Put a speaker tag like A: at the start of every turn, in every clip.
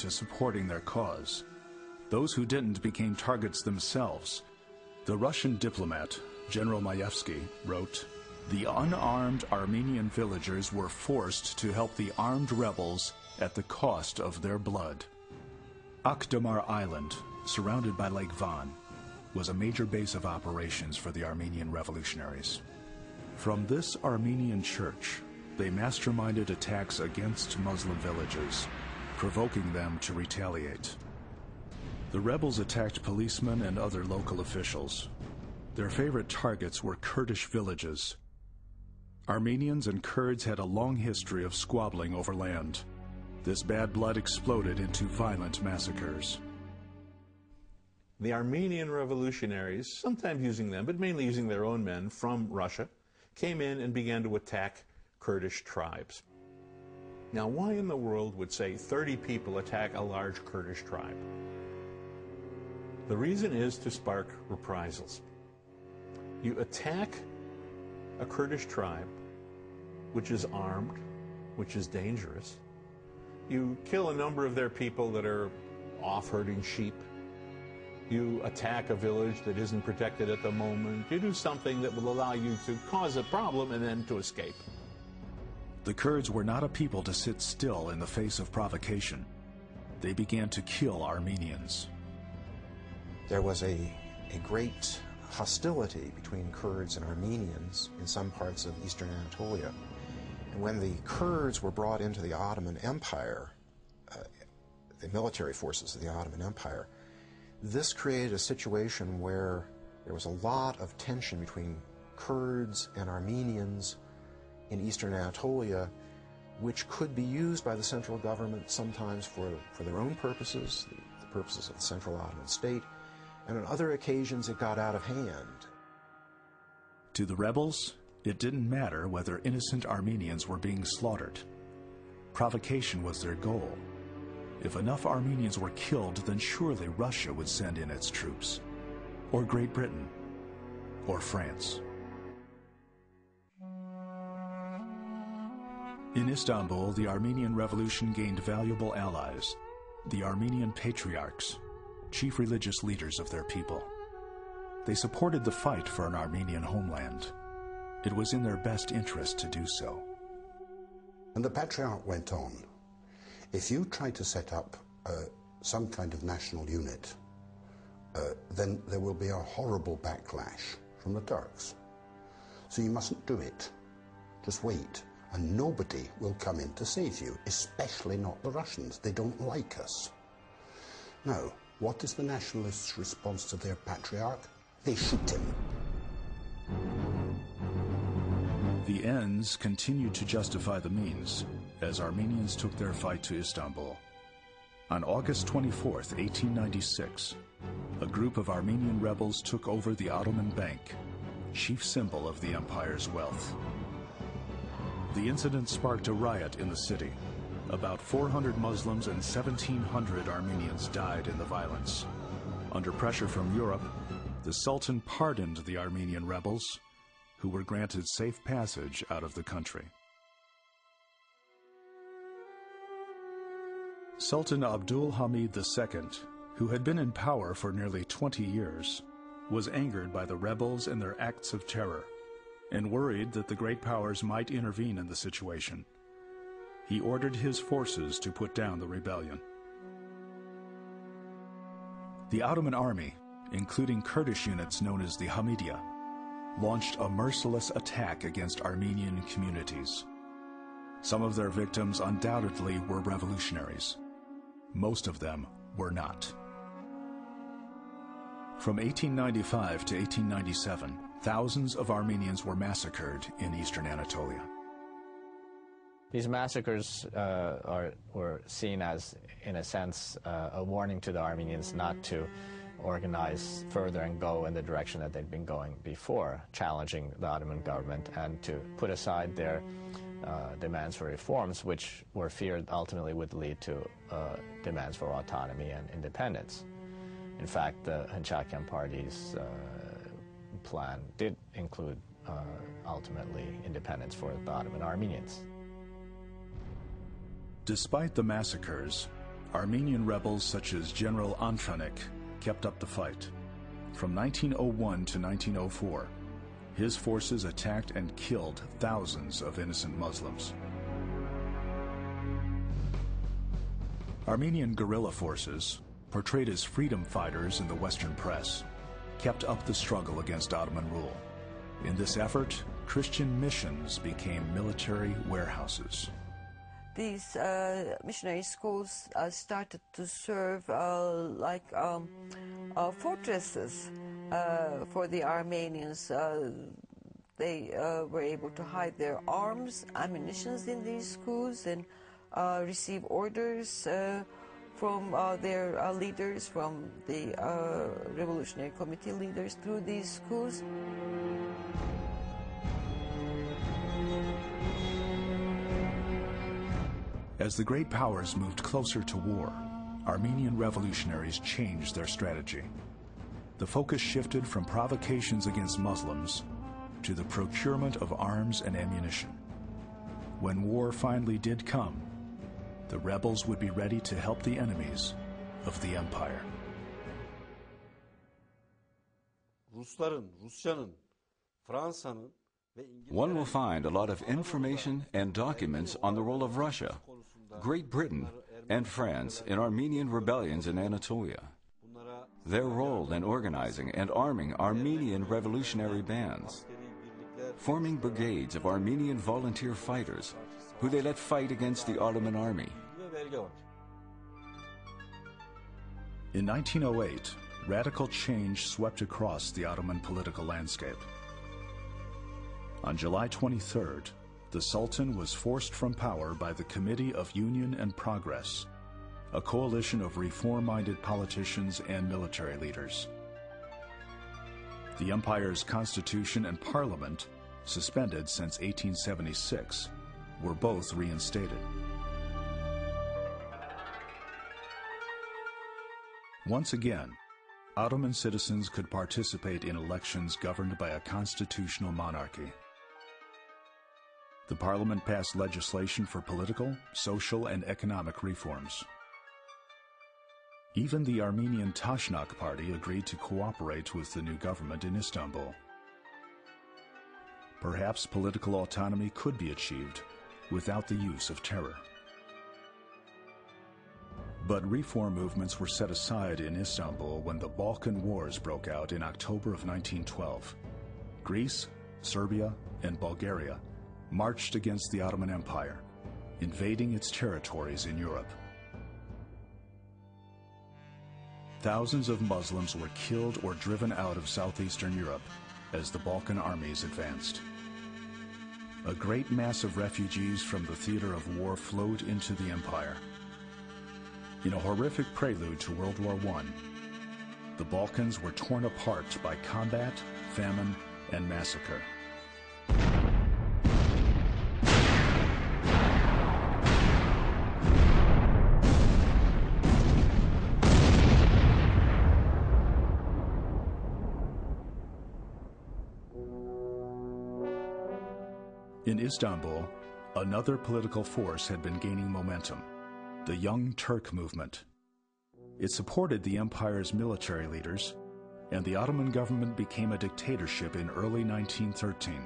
A: to supporting their cause. Those who didn't became targets themselves. The Russian diplomat, General Maevsky, wrote, "The unarmed Armenian villagers were forced to help the armed rebels at the cost of their blood." Akdamar Island, surrounded by Lake Van, was a major base of operations for the Armenian revolutionaries. From this Armenian church, they masterminded attacks against Muslim villages, provoking them to retaliate. The rebels attacked policemen and other local officials. Their favorite targets were Kurdish villages. Armenians and Kurds had a long history of squabbling over land. This bad blood exploded into violent massacres.
B: The Armenian revolutionaries, sometimes using them, but mainly using their own men from Russia, came in and began to attack Kurdish tribes. Now, why in the world would, say, 30 people attack a large Kurdish tribe? The reason is to spark reprisals. You attack a Kurdish tribe, which is armed, which is dangerous. You kill a number of their people that are off herding sheep. You attack a village that isn't protected at the moment. You do something that will allow you to cause a problem and then to escape.
A: The Kurds were not a people to sit still in the face of provocation. They began to kill Armenians.
C: There was a great hostility between Kurds and Armenians in some parts of eastern Anatolia. And when the Kurds were brought into the Ottoman Empire, the military forces of the Ottoman Empire, this created a situation where there was a lot of tension between Kurds and Armenians in eastern Anatolia, which could be used by the central government sometimes for their own purposes, the purposes of the Central Ottoman state, and on other occasions it got out of hand.
A: To the rebels, it didn't matter whether innocent Armenians were being slaughtered. Provocation was their goal. If enough Armenians were killed, then surely Russia would send in its troops, or Great Britain, or France. In Istanbul, the Armenian Revolution gained valuable allies, the Armenian patriarchs, chief religious leaders of their people. They supported the fight for an Armenian homeland. It was in their best interest to do so.
D: And the patriarch went on, if you try to set up some kind of national unit, then there will be a horrible backlash from the Turks. So you mustn't do it. Just wait, and nobody will come in to save you, especially not the Russians. They don't like us. Now, what is the nationalists' response to their patriarch? They shoot him.
A: The ends continued to justify the means as Armenians took their fight to Istanbul. On August 24th, 1896, a group of Armenian rebels took over the Ottoman Bank, chief symbol of the empire's wealth. The incident sparked a riot in the city. About 400 Muslims and 1,700 Armenians died in the violence. Under pressure from Europe, the Sultan pardoned the Armenian rebels, who were granted safe passage out of the country. Sultan Abdul Hamid II, who had been in power for nearly 20 years, was angered by the rebels and their acts of terror, and worried that the great powers might intervene in the situation. He ordered his forces to put down the rebellion. The Ottoman army, including Kurdish units known as the Hamidiya, launched a merciless attack against Armenian communities. Some of their victims undoubtedly were revolutionaries. Most of them were not. From 1895 to 1897, thousands of Armenians were massacred in eastern Anatolia.
E: These massacres were seen as, in a sense, a warning to the Armenians not to organize further and go in the direction that they'd been going before, challenging the Ottoman government, and to put aside their demands for reforms, which were feared ultimately would lead to demands for autonomy and independence. In fact, the Hunchakian Party's plan did include ultimately independence for the Ottoman Armenians.
A: Despite the massacres, Armenian rebels such as General Antranik kept up the fight. From 1901 to 1904, his forces attacked and killed thousands of innocent Muslims. Armenian guerrilla forces, portrayed as freedom fighters in the Western press, kept up the struggle against Ottoman rule. In this effort, Christian missions became military warehouses.
F: These missionary schools started to serve like fortresses for the Armenians. They were able to hide their arms, ammunitions in these schools, and receive orders from their leaders, from the Revolutionary Committee leaders through these schools.
A: As the great powers moved closer to war, Armenian revolutionaries changed their strategy. The focus shifted from provocations against Muslims to the procurement of arms and ammunition. When war finally did come, the rebels would be ready to help the enemies of the empire.
G: One will find a lot of information and documents on the role of Russia, Great Britain, and France in Armenian rebellions in Anatolia. Their role in organizing and arming Armenian revolutionary bands, forming brigades of Armenian volunteer fighters who they let fight against the Ottoman army.
A: In 1908, radical change swept across the Ottoman political landscape. On July 23rd, the Sultan was forced from power by the Committee of Union and Progress, a coalition of reform-minded politicians and military leaders. The empire's constitution and parliament, suspended since 1876, were both reinstated. Once again, Ottoman citizens could participate in elections governed by a constitutional monarchy. The parliament passed legislation for political, social, and economic reforms. Even the Armenian Tashnak party agreed to cooperate with the new government in Istanbul. Perhaps political autonomy could be achieved without the use of terror. But reform movements were set aside in Istanbul when the Balkan Wars broke out in October of 1912. Greece, Serbia, and Bulgaria marched against the Ottoman Empire, invading its territories in Europe. Thousands of Muslims were killed or driven out of southeastern Europe as the Balkan armies advanced. A great mass of refugees from the theater of war flowed into the empire. In a horrific prelude to World War I, the Balkans were torn apart by combat, famine, and massacre. In Istanbul, another political force had been gaining momentum, the Young Turk movement. It supported the empire's military leaders, and the Ottoman government became a dictatorship in early 1913,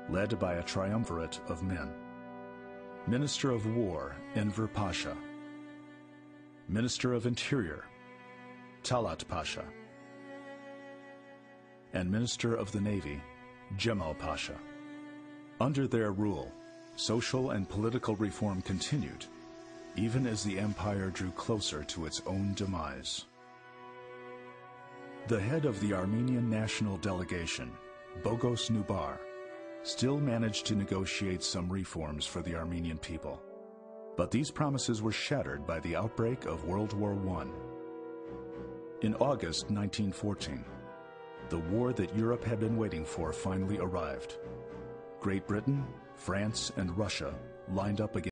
A: led by a triumvirate of men. Minister of War, Enver Pasha. Minister of Interior, Talat Pasha. And Minister of the Navy, Cemal Pasha. Under their rule, social and political reform continued, even as the empire drew closer to its own demise. The head of the Armenian national delegation, Bogos Nubar, still managed to negotiate some reforms for the Armenian people. But these promises were shattered by the outbreak of World War I. In August 1914, the war that Europe had been waiting for finally arrived. Great Britain, France, and Russia lined up against